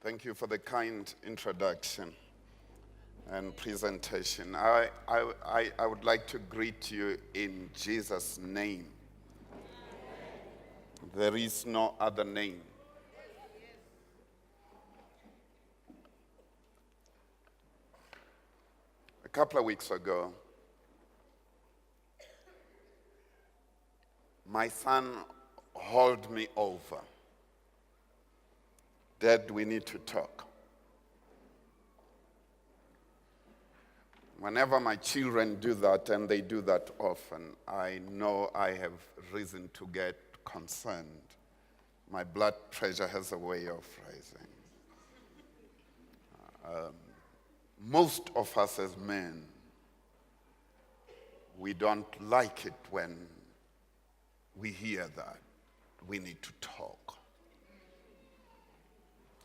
Thank you for the kind introduction and presentation. I would like to greet you in Jesus' name. There is no other name. A couple of weeks ago, my son hauled me over. Dad, we need to talk. Whenever my children do that, and they do that often, I know I have reason to get concerned. My blood pressure has a way of rising. Most of us as men, we don't like it when we hear that. We need to talk.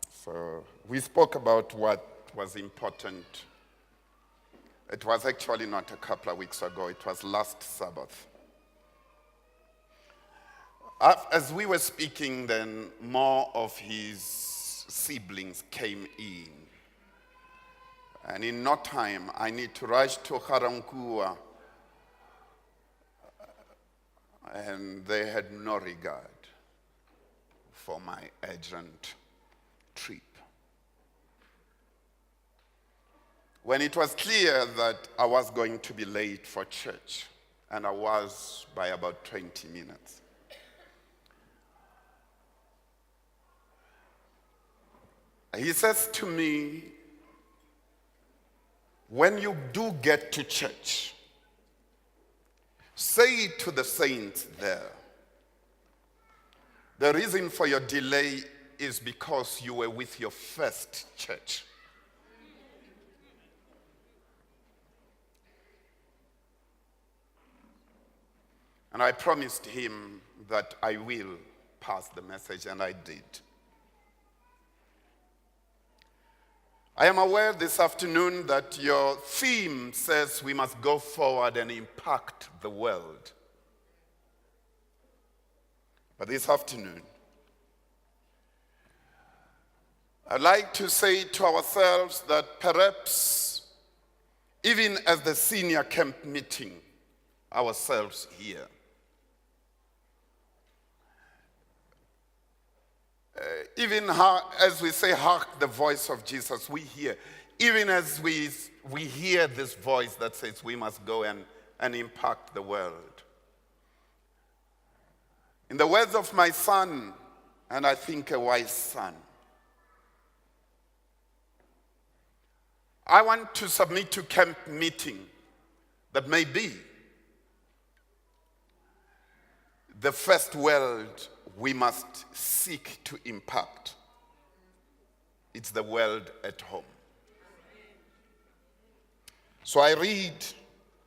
So we spoke about what was important. It was actually not a couple of weeks ago. It was last Sabbath. As we were speaking, then more of his siblings came in. And in no time, I need to rush to Harankua. And they had no regard for my urgent trip. When it was clear that I was going to be late for church, and I was by about 20 minutes, he says to me, when you do get to church, say to the saints there, the reason for your delay is because you were with your first church. And I promised him that I will pass the message, and I did. I am aware this afternoon that your theme says we must go forward and impact the world. But this afternoon, I'd like to say to ourselves that perhaps, even as the senior camp meeting ourselves here, even as we say, hark the voice of Jesus, we hear. Even as we hear this voice that says we must go and impact the world. In the words of my son, and I think a wise son, I want to submit to camp meeting that may be the first world we must seek to impact. It's the world at home. So I read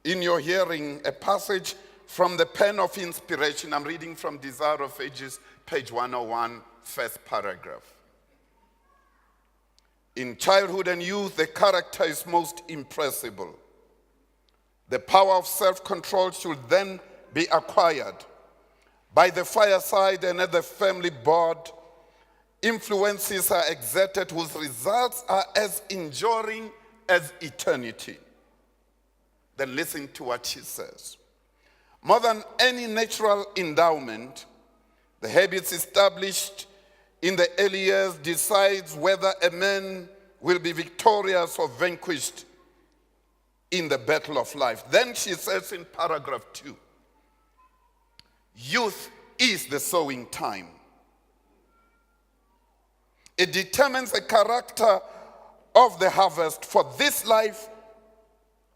in your hearing a passage from the pen of inspiration. I'm reading from Desire of Ages, page 101, first paragraph. In childhood and youth, the character is most impressible. The power of self-control should then be acquired. By the fireside and at the family board, influences are exerted whose results are as enduring as eternity. Then listen to what she says. More than any natural endowment, the habits established in the early years decides whether a man will be victorious or vanquished in the battle of life. Then she says in paragraph 2, youth is the sowing time. It determines the character of the harvest for this life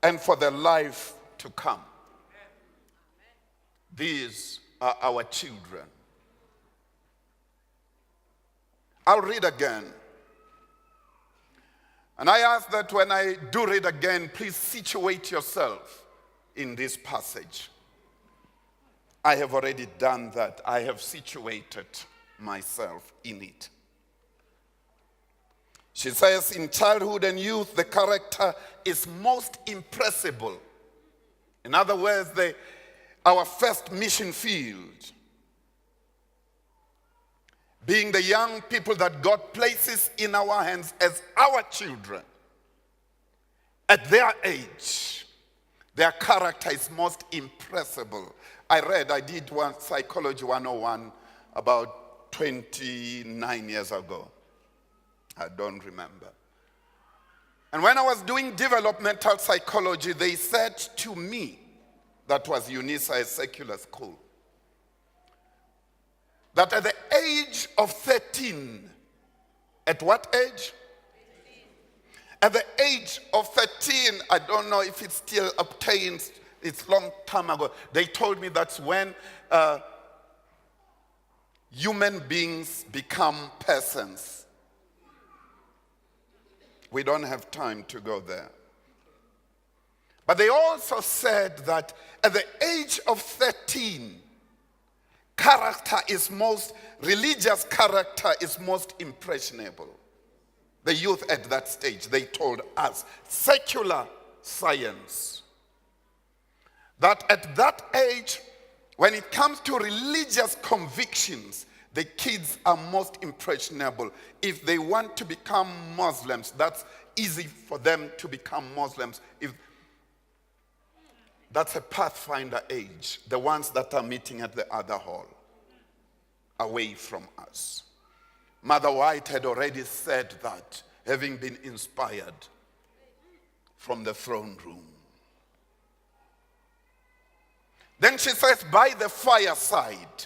and for the life to come. These are our children. I'll read again. And I ask that when I do read again, please situate yourself in this passage. I have already done that. I have situated myself in it. She says, in childhood and youth, the character is most impressible. In other words, our first mission field. being the young people that God places in our hands as our children, at their age, their character is most impressible. I did one Psychology 101 about 29 years ago. I don't remember. And when I was doing developmental psychology, they said to me, that was UNISA, a secular school, that at the age of 13, at what age? 13. At the age of 13, I don't know if it still obtains, it's long time ago, they told me that's when human beings become persons. We don't have time to go there. But they also said that at the age of 13, religious character is most impressionable. The youth at that stage, they told us, secular science, that at that age, when it comes to religious convictions, the kids are most impressionable. If they want to become Muslims, that's easy for them to become Muslims. That's a pathfinder age, the ones that are meeting at the other hall, away from us. Mother White had already said that, having been inspired from the throne room. Then she says, by the fireside.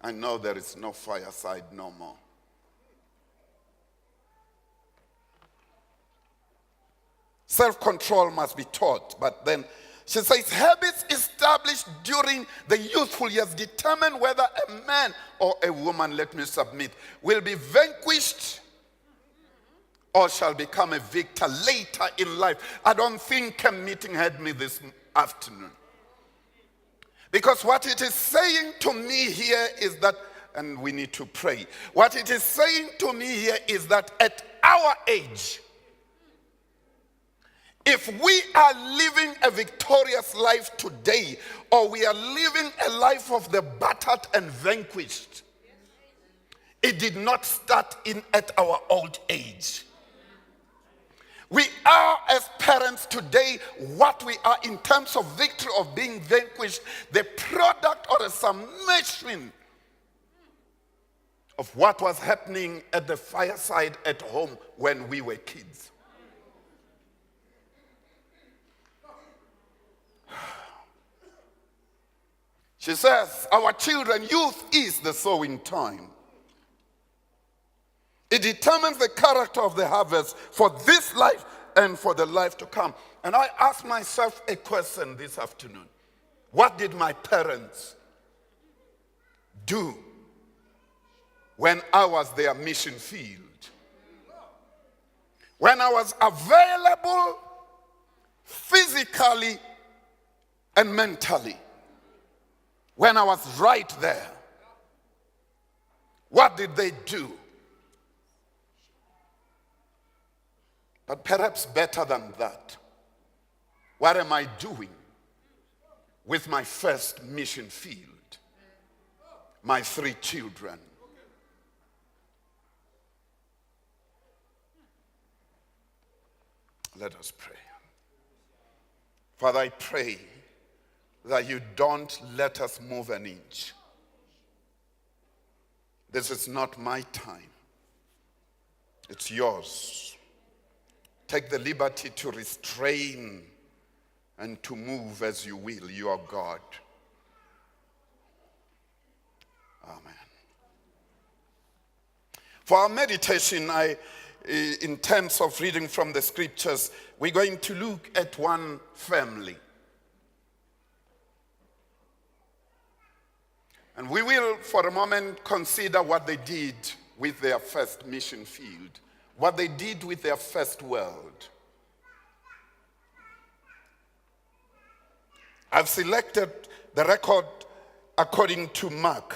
I know there is no fireside no more. Self-control must be taught, but then she says, habits established during the youthful years determine whether a man or a woman, let me submit, will be vanquished or shall become a victor later in life. I don't think a meeting had me this afternoon. Because what it is saying to me here is that, and we need to pray, what it is saying to me here is that at our age, if we are living a victorious life today, or we are living a life of the battered and vanquished, it did not start at our old age. We are, as parents today, what we are in terms of victory of being vanquished, the product or a summation of what was happening at the fireside at home when we were kids. She says, our children, youth is the sowing time. It determines the character of the harvest for this life and for the life to come. And I asked myself a question this afternoon. What did my parents do when I was their mission field? When I was available physically and mentally. When I was right there. What did they do? But perhaps better than that, what am I doing with my first mission field? My 3 children. Let us pray. Father, I pray that you don't let us move an inch. This is not my time. It's yours. Take the liberty to restrain and to move as you will. You are God. Amen. For our meditation, in terms of reading from the scriptures, we're going to look at one family. And we will, for a moment, consider what they did with their first mission field. What they did with their first world. I've selected the record according to Mark.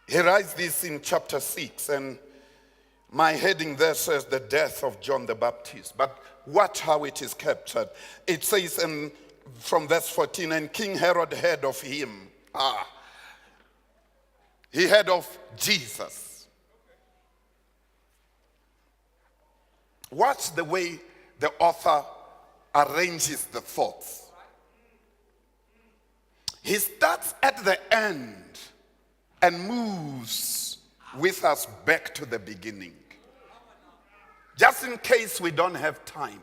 He writes this in chapter 6, and my heading there says the death of John the Baptist. But watch how it is captured. It says from verse 14, and King Herod heard of him. he heard of Jesus. Watch the way the author arranges the thoughts. He starts at the end and moves with us back to the beginning. Just in case we don't have time.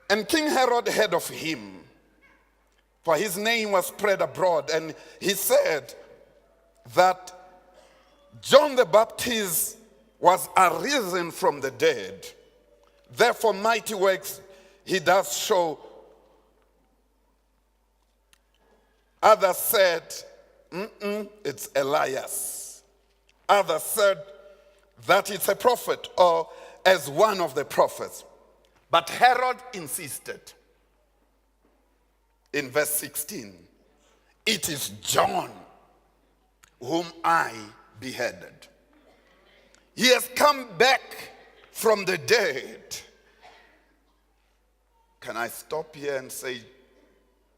And King Herod heard of him, for his name was spread abroad, and he said that John the Baptist was arisen from the dead. Therefore, mighty works he does show. Others said, it's Elias. Others said that it's a prophet or as one of the prophets. But Herod insisted in verse 16, it is John whom I beheaded. He has come back from the dead. Can I stop here and say,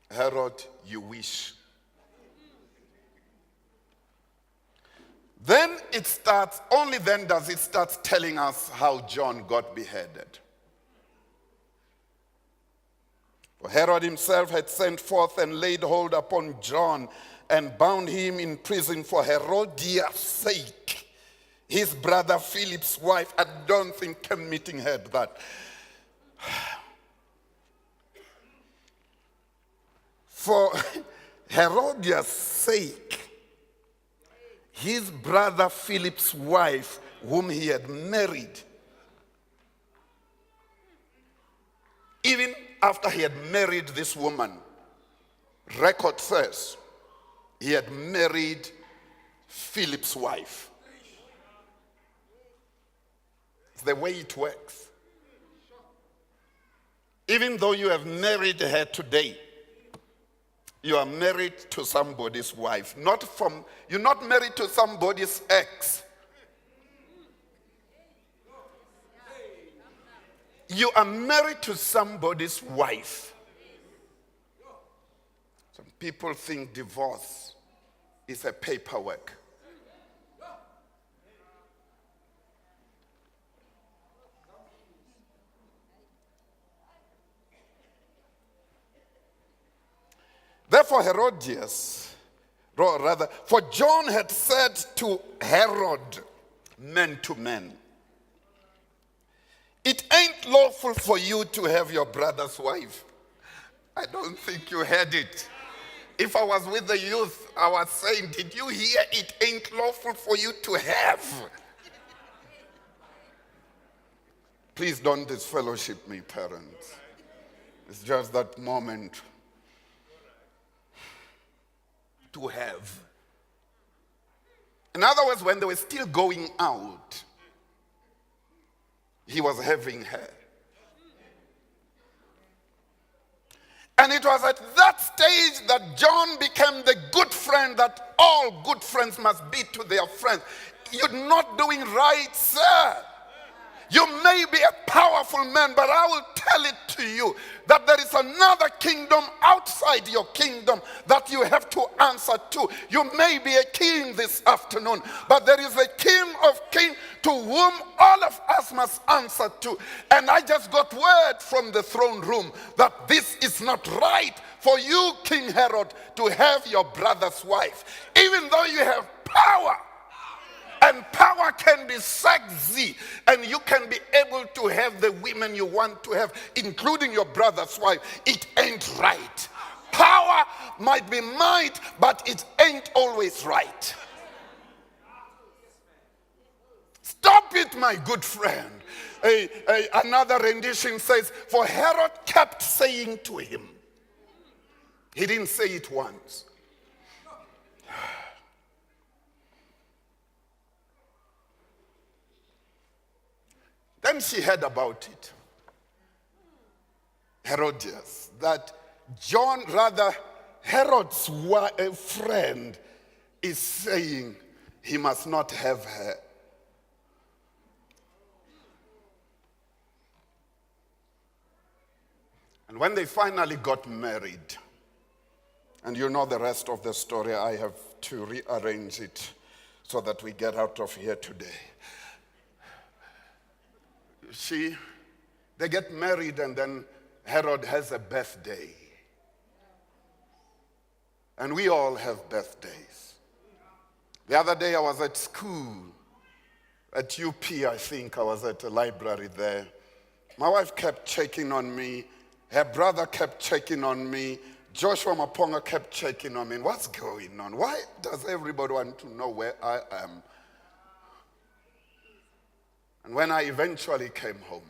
Herod, you wish? Then it starts, only then does it start telling us how John got beheaded. For Herod himself had sent forth and laid hold upon John and bound him in prison for Herodias' sake, his brother Philip's wife. I don't think Ken Meeting heard that. For Herodias' sake, his brother Philip's wife, whom he had married, even after he had married this woman, record says he had married Philip's wife. It's the way it works. Even though you have married her today, you are married to somebody's wife. You're not married to somebody's ex. You are married to somebody's wife. Some people think divorce is a paperwork. Therefore Herodias, for John had said to Herod, man to man, it ain't lawful for you to have your brother's wife. I don't think you heard it. If I was with the youth, I was saying, did you hear it ain't lawful for you to have? Please don't disfellowship me, parents. It's just that moment. To have. In other words, when they were still going out, he was having her. And it was at that stage that John became the good friend that all good friends must be to their friends. You're not doing right, sir. You may be a powerful man, but I will tell it to you that there is another kingdom outside your kingdom that you have to answer to. You may be a king this afternoon, but there is a King of kings to whom all of us must answer to. And I just got word from the throne room that this is not right for you, King Herod, to have your brother's wife. Even though you have power, and power can be sexy, and you can be able to have the women you want to have, including your brother's wife. It ain't right. Power might be might, but it ain't always right. Stop it, my good friend. Another rendition says, for Herod kept saying to him. He didn't say it once. Then she heard about it, Herodias, that Herod's friend is saying he must not have her. And when they finally got married, and you know the rest of the story, I have to rearrange it so that we get out of here today. They get married, and then Herod has a birthday. And we all have birthdays. The other day I was at school, at UP, I think. I was at a library there. My wife kept checking on me. Her brother kept checking on me. Joshua Maponga kept checking on me. What's going on? Why does everybody want to know where I am? And when I eventually came home,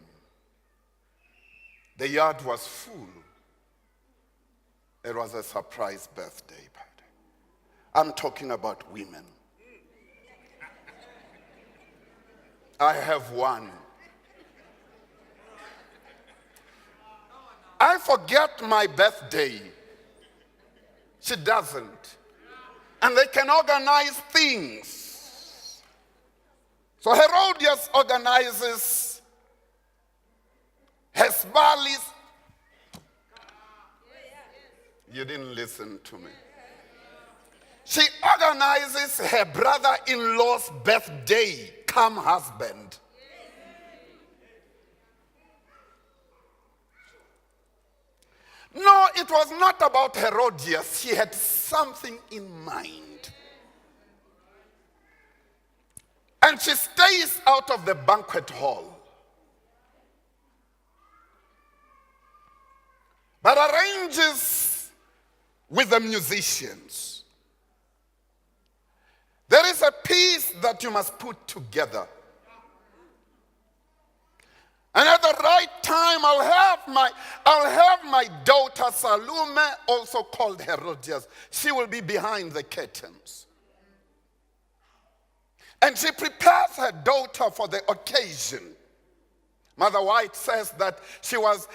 the yard was full. It was a surprise birthday party. I'm talking about women. I have one. I forget my birthday. She doesn't. And they can organize things. So Herodias organizes Hesbalis. You didn't listen to me. She organizes her brother-in-law's birthday, come husband. No, it was not about Herodias. She had something in mind. And she stays out of the banquet hall, but arranges with the musicians. There is a piece that you must put together. And at the right time, I'll have my daughter Salome, also called Herodias. She will be behind the curtains. And she prepares her daughter for the occasion. Mother White says that she was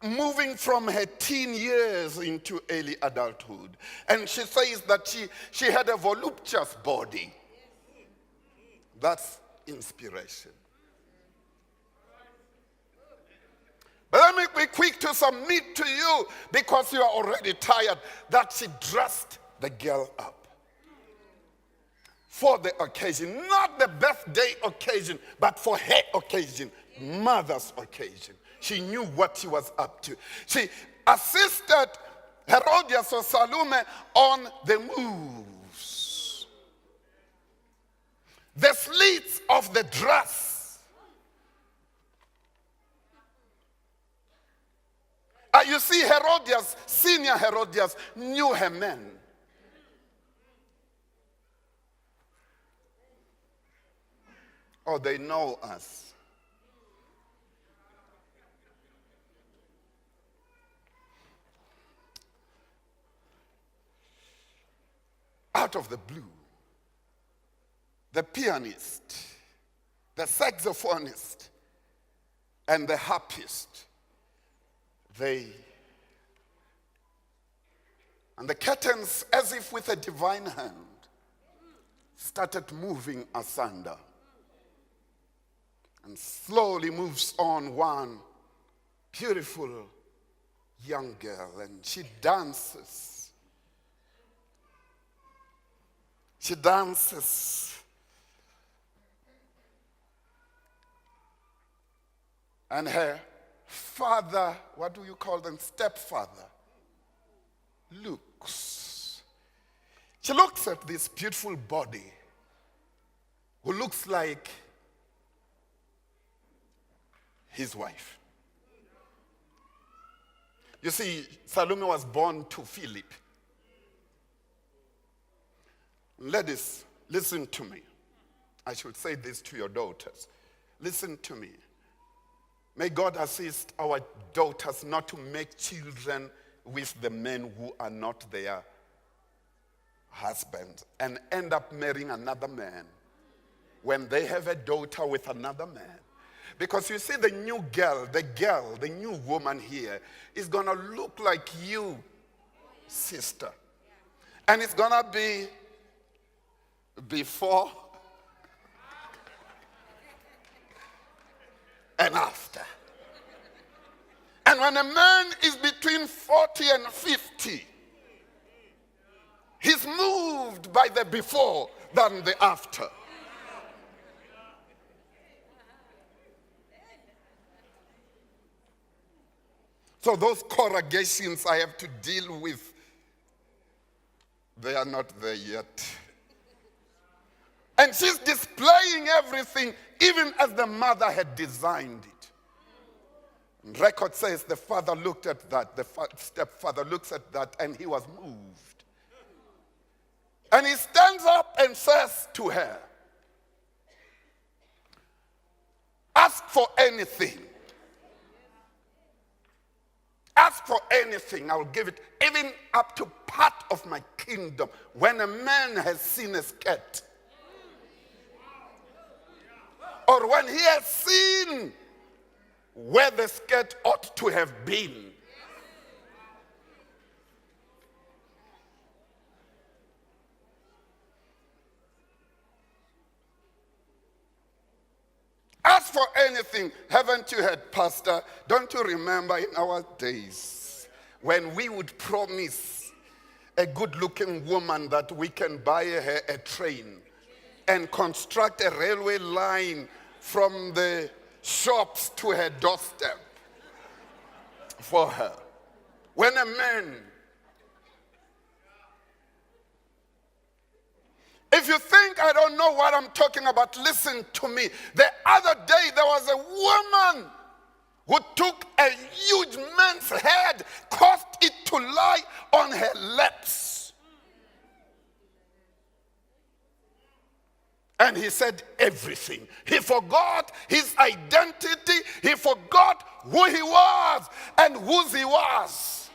moving from her teen years into early adulthood. And she says that she had a voluptuous body. That's inspiration. But let me be quick to submit to you, because you are already tired, that she dressed the girl up for the occasion. Not the birthday occasion, but for her occasion, mother's occasion. She knew what she was up to. She assisted Herodias or Salome on the moves. The slits of the dress. You see, Herodias, senior Herodias, knew her men. Oh, they know us. Out of the blue, the pianist, the saxophonist, and the harpist, and the curtains, as if with a divine hand, started moving asunder. And slowly moves on one beautiful young girl, and she dances. She dances. And her father, what do you call them? Stepfather, looks. She looks at this beautiful body who looks like his wife. You see, Salome was born to Philip. Ladies, listen to me. I should say this to your daughters. Listen to me. May God assist our daughters not to make children with the men who are not their husbands and end up marrying another man when they have a daughter with another man. Because you see, the new girl, the new woman here is going to look like you, sister. And it's going to be before and after. And when a man is between 40 and 50, he's moved by the before than the after. So those corrugations I have to deal with, they are not there yet. And she's displaying everything, even as the mother had designed it. And record says the father looked at that, the stepfather looks at that, and he was moved. And he stands up and says to her, ask for anything. Ask for anything, I will give it, even up to part of my kingdom. When a man has seen a skirt, or when he has seen where the skirt ought to have been, ask for anything. Haven't you heard, Pastor? Don't you remember in our days when we would promise a good-looking woman that we can buy her a train and construct a railway line from the shops to her doorstep for her? When a man, if you think I don't know what I'm talking about, listen to me. The other day there was a woman who took a huge man's head, caused it to lie on her lips. And he said everything. He forgot his identity. He forgot who he was and whose he was.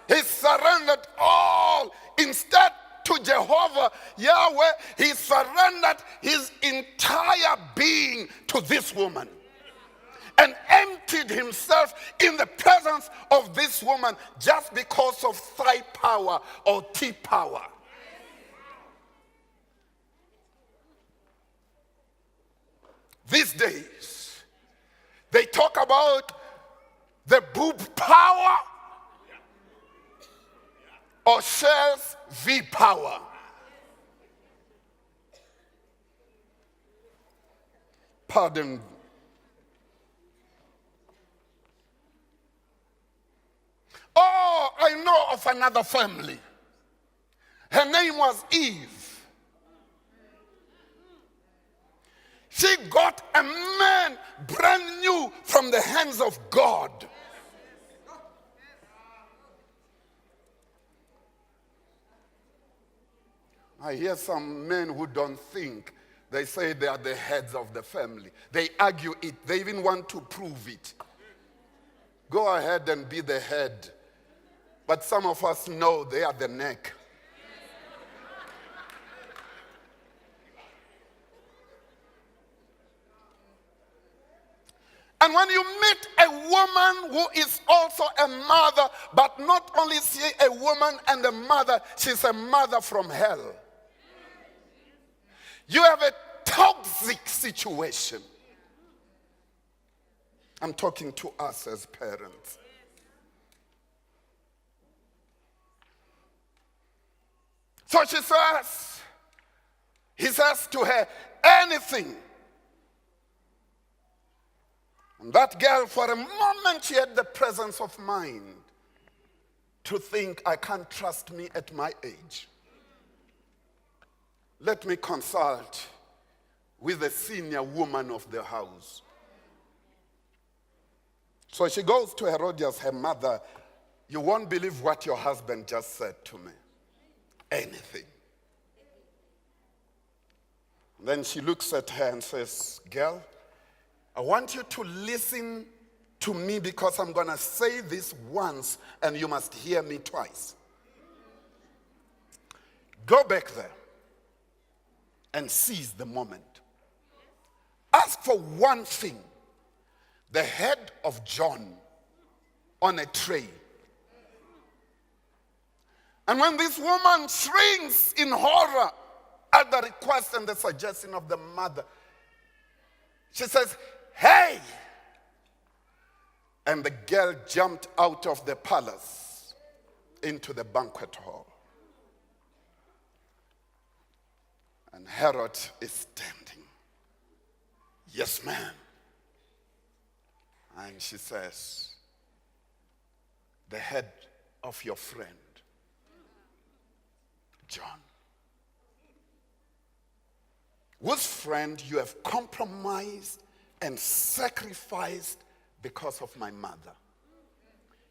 He surrendered all. Instead, to Jehovah, Yahweh, he surrendered his entire being to this woman and emptied himself in the presence of this woman just because of thigh power or T power. These days, they talk about the boob power or Shell's V power. Pardon. Oh, I know of another family. Her name was Eve. She got a man brand new from the hands of God. I hear some men who don't think. They say they are the heads of the family. They argue it. They even want to prove it. Go ahead and be the head. But some of us know they are the neck. And when you meet a woman who is also a mother, but not only is she a woman and a mother, she's a mother from hell. You have a toxic situation. I'm talking to us as parents. So he says to her, anything. And that girl, for a moment, she had the presence of mind to think, I can't trust me at my age. Let me consult with the senior woman of the house. So she goes to Herodias, her mother. You won't believe what your husband just said to me. Anything. And then she looks at her and says, girl, I want you to listen to me because I'm going to say this once and you must hear me twice. Go back there and seize the moment. Ask for one thing, the head of John on a tray. And when this woman shrinks in horror at the request and the suggestion of the mother, she says, hey, And the girl jumped out of the palace into the banquet hall. And Herod is standing. Yes, ma'am. And she says, the head of your friend, John, whose friend you have compromised and sacrificed because of my mother.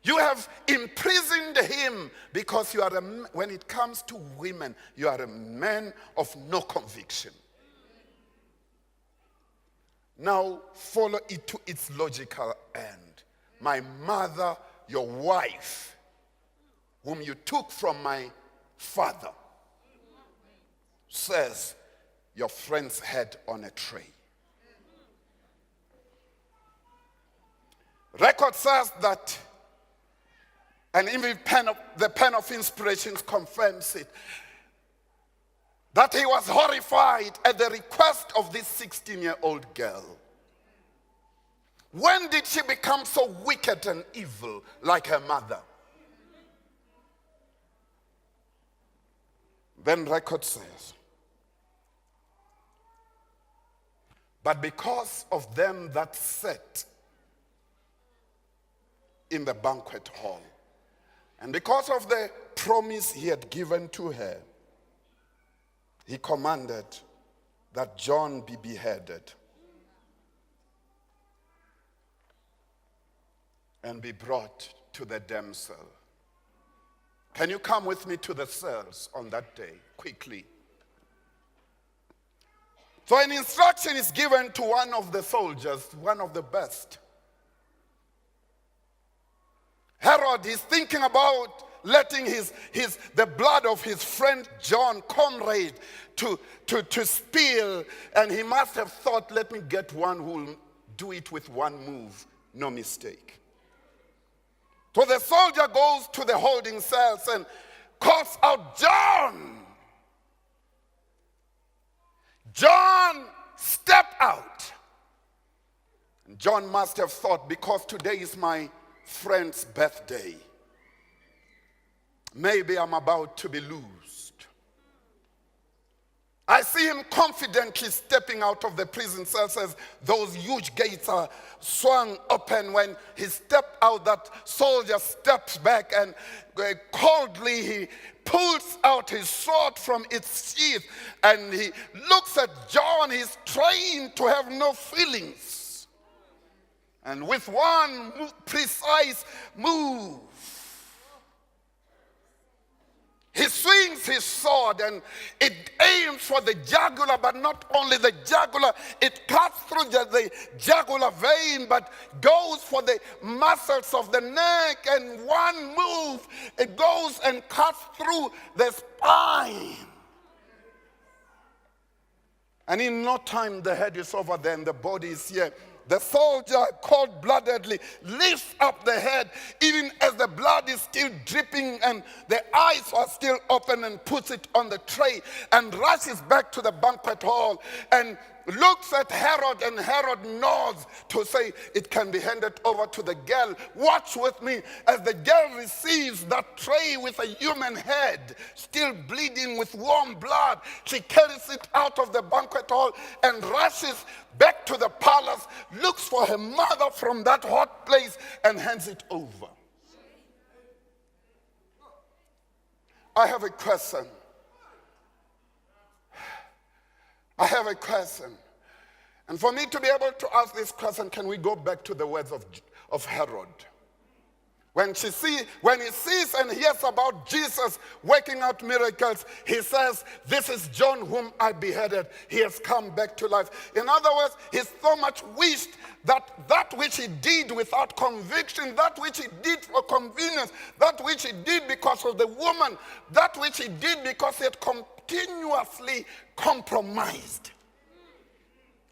You have imprisoned him because you are when it comes to women, you are a man of no conviction. Now follow it to its logical end. My mother, your wife, whom you took from my father, says your friend's head on a tray. Record says that, and even the pen of inspiration confirms it, that he was horrified at the request of this 16-year-old girl. When did she become so wicked and evil like her mother? Then record says, but because of them that sat in the banquet hall, and because of the promise he had given to her, he commanded that John be beheaded and be brought to the damsel. Can you come with me to the cells on that day, quickly? So an instruction is given to one of the soldiers, one of the best. Herod is thinking about letting the blood of his friend John, comrade, to spill. And he must have thought, let me get one who will do it with one move, no mistake. So the soldier goes to the holding cells and calls out, John! John, step out! And John must have thought, because today is my friend's birthday, maybe I'm about to be loosed. I see him confidently stepping out of the prison cells as those huge gates are swung open. When he stepped out, that soldier steps back and coldly he pulls out his sword from its sheath and he looks at John. He's trained to have no feelings. And with one precise move, he swings his sword and it aims for the jugular, but not only the jugular, it cuts through the jugular vein, but goes for the muscles of the neck, and one move, it goes and cuts through the spine. And in no time, the head is over there and the body is here. The soldier, cold-bloodedly, lifts up the head, even as the blood is still dripping and the eyes are still open, and puts it on the tray and rushes back to the banquet hall and looks at Herod, and Herod nods to say it can be handed over to the girl. Watch with me as the girl receives that tray with a human head, still bleeding with warm blood. She carries it out of the banquet hall and rushes back to the palace, looks for her mother from that hot place and hands it over. I have a question. I have a question. And for me to be able to ask this question, can we go back to the words of Herod? When he sees and hears about Jesus working out miracles, he says, this is John whom I beheaded. He has come back to life. In other words, he so much wished that which he did without conviction, that which he did for convenience, that which he did because of the woman, that which he did because he had continuously compromised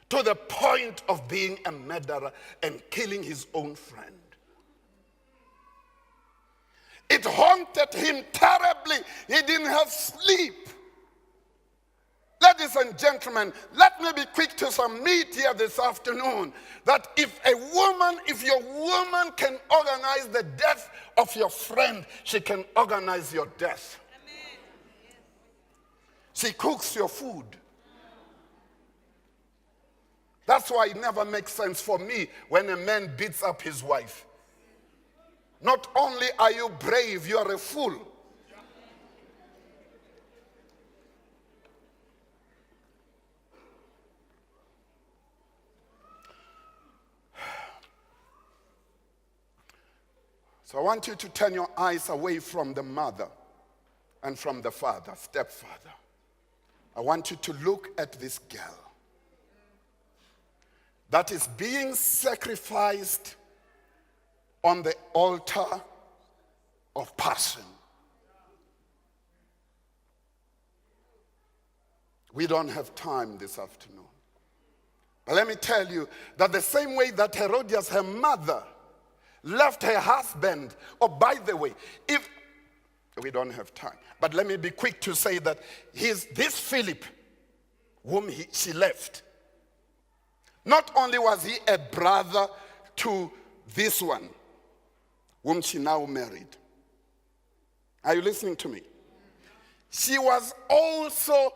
to the point of being a murderer and killing his own friend. It haunted him terribly. He didn't have sleep. Ladies and gentlemen, let me be quick to some meat here this afternoon. That if your woman can organize the death of your friend, she can organize your death. She cooks your food. That's why it never makes sense for me when a man beats up his wife. Not only are you brave, you are a fool. So I want you to turn your eyes away from the mother and from the father, stepfather. I want you to look at this girl that is being sacrificed on the altar of passion. We don't have time this afternoon. But let me tell you that the same way that Herodias, her mother, left her husband, by the way, if we don't have time, but let me be quick to say that this Philip, whom she left, not only was he a brother to this one, whom she now married. Are you listening to me? She was also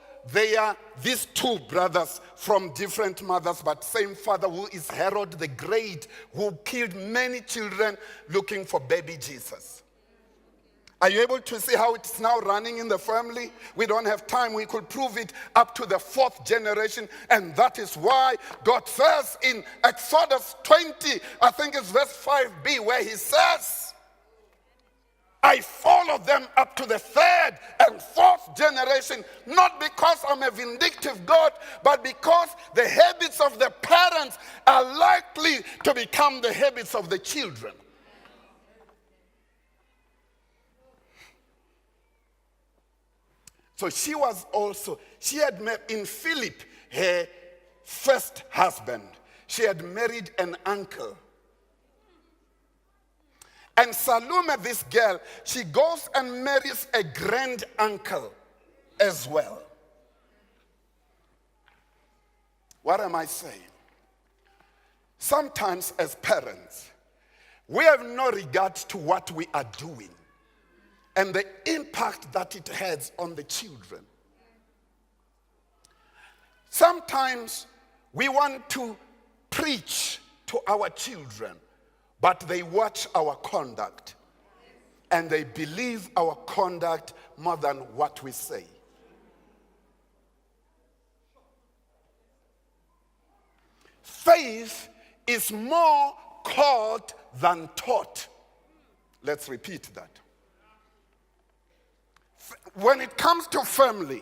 these two brothers from different mothers, but same father, who is Herod the Great, who killed many children looking for baby Jesus. Are you able to see how it's now running in the family? We don't have time. We could prove it up to the 4th generation. And that is why God says in Exodus 20, I think it's verse 5b, where he says, I follow them up to the 3rd and 4th generation, not because I'm a vindictive God, but because the habits of the parents are likely to become the habits of the children. So she had met in Philip, her first husband. She had married an uncle. And Salome, this girl, she goes and marries a grand uncle as well. What am I saying? Sometimes as parents, we have no regard to what we are doing and the impact that it has on the children. Sometimes we want to preach to our children, but they watch our conduct and they believe our conduct more than what we say. Faith is more caught than taught. Let's repeat that. When it comes to family,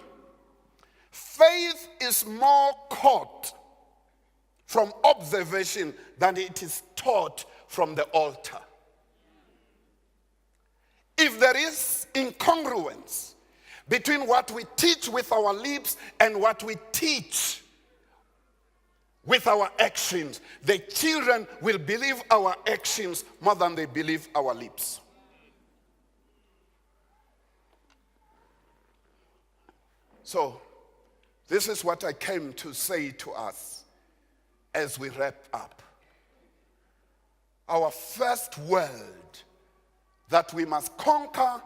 faith is more caught from observation than it is taught from the altar. If there is incongruence between what we teach with our lips and what we teach with our actions, the children will believe our actions more than they believe our lips. So, this is what I came to say to us as we wrap up. Our first world that we must conquer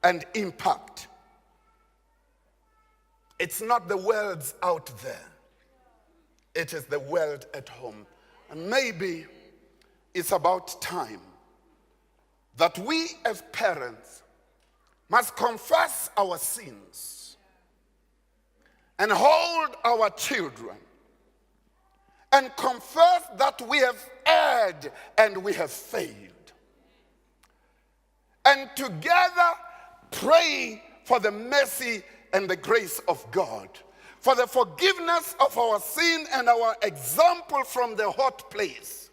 and impact. It's not the worlds out there. It is the world at home. And maybe it's about time that we as parents must confess our sins and hold our children and confess that we have erred and we have failed. And together pray for the mercy and the grace of God, for the forgiveness of our sin and our example from the hot place,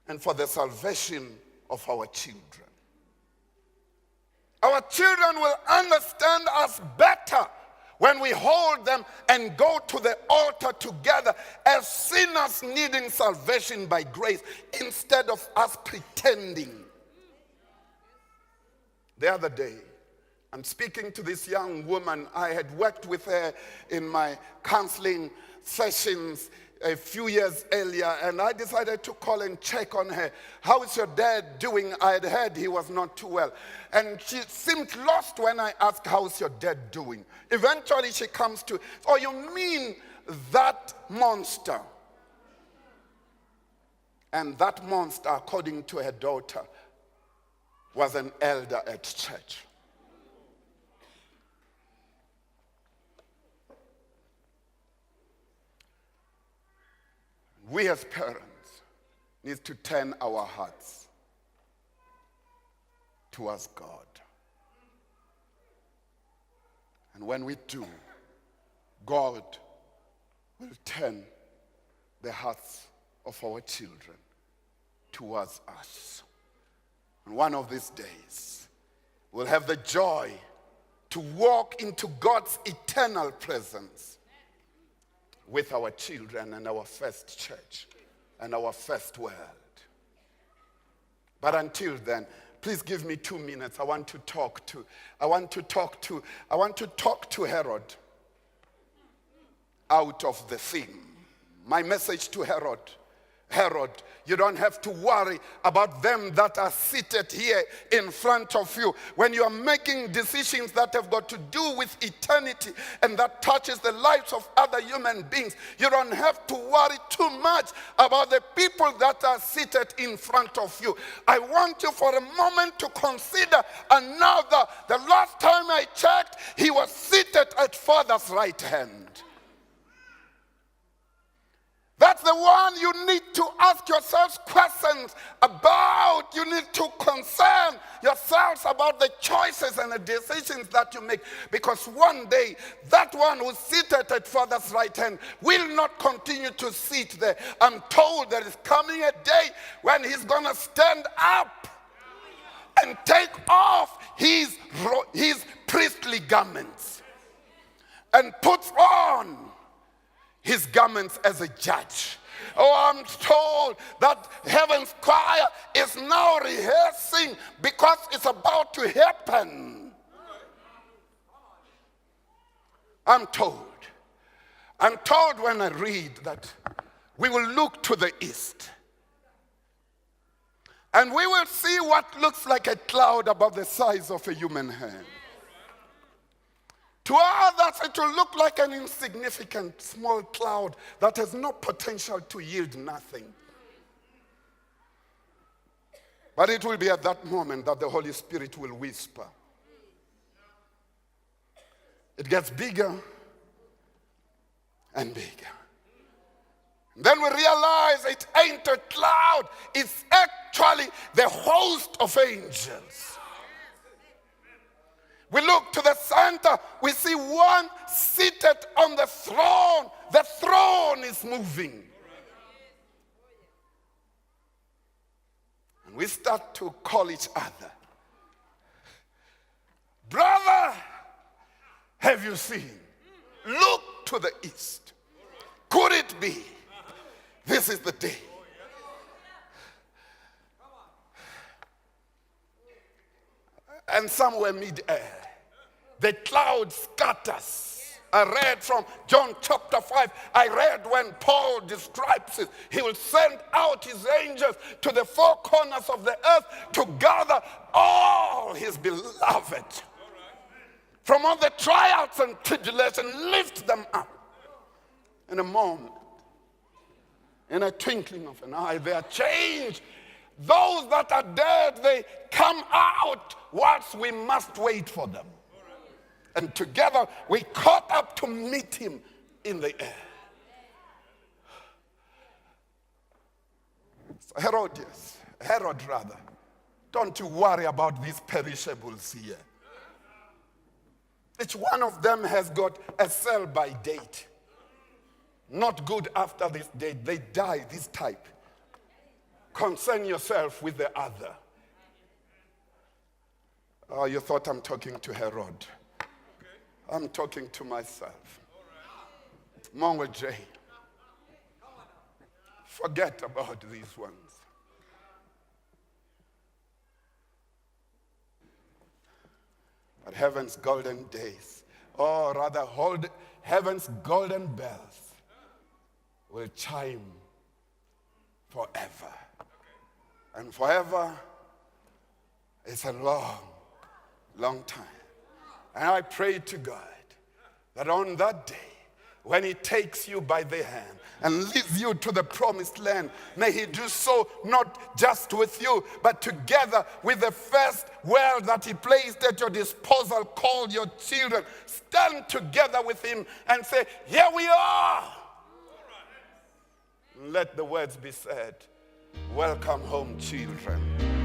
and for the salvation of our children. Our children will understand us better when we hold them and go to the altar together as sinners needing salvation by grace, instead of us pretending. The other day, I'm speaking to this young woman. I had worked with her in my counseling sessions a few years earlier, and I decided to call and check on her. How is your dad doing? I had heard he was not too well. And she seemed lost when I asked, how's your dad doing? Eventually she comes to, oh, you mean that monster? And that monster, according to her daughter, was an elder at church. We as parents need to turn our hearts towards God. And when we do, God will turn the hearts of our children towards us. And one of these days, we'll have the joy to walk into God's eternal presence with our children and our first church and our first world. But until then, please give me 2 minutes. I want to talk to Herod out of the theme. My message to Herod, you don't have to worry about them that are seated here in front of you. When you are making decisions that have got to do with eternity and that touches the lives of other human beings, you don't have to worry too much about the people that are seated in front of you. I want you for a moment to consider another. The last time I checked, he was seated at Father's right hand. That's the one you need to ask yourselves questions about. You need to concern yourselves about the choices and the decisions that you make. Because one day, that one who's seated at Father's right hand will not continue to sit there. I'm told there is coming a day when he's going to stand up and take off his priestly garments and put on his garments as a judge. Oh, I'm told that heaven's choir is now rehearsing because it's about to happen. I'm told when I read that we will look to the east and we will see what looks like a cloud about the size of a human hand. To others, it will look like an insignificant small cloud that has no potential to yield nothing. But it will be at that moment that the Holy Spirit will whisper. It gets bigger and bigger. Then we realize it ain't a cloud, it's actually the host of angels. We look to the center, we see one seated on the throne. The throne is moving. And we start to call each other. Brother, have you seen? Look to the east. Could it be? This is the day. And somewhere mid-air, the cloud scatters. I read from John chapter 5. I read when Paul describes it. He will send out his angels to the four corners of the earth to gather all his beloved from all the trials and tribulation, lift them up. In a moment, in a twinkling of an eye, they are changed. Those that are dead, they come out whilst we must wait for them. And together we caught up to meet him in the air. So Herod, don't you worry about these perishables here. Each one of them has got a sell-by date. Not good after this date. They die this type. Concern yourself with the other. Oh, you thought I'm talking to Herod. I'm talking to myself. Mongwe J. Forget about these ones. But heaven's golden days, or rather hold heaven's golden bells, will chime forever. And forever is a long, long time. And I pray to God that on that day, when he takes you by the hand and leads you to the promised land, may he do so not just with you, but together with the first world that he placed at your disposal, called your children. Stand together with him and say, here we are. Let the words be said, welcome home, children.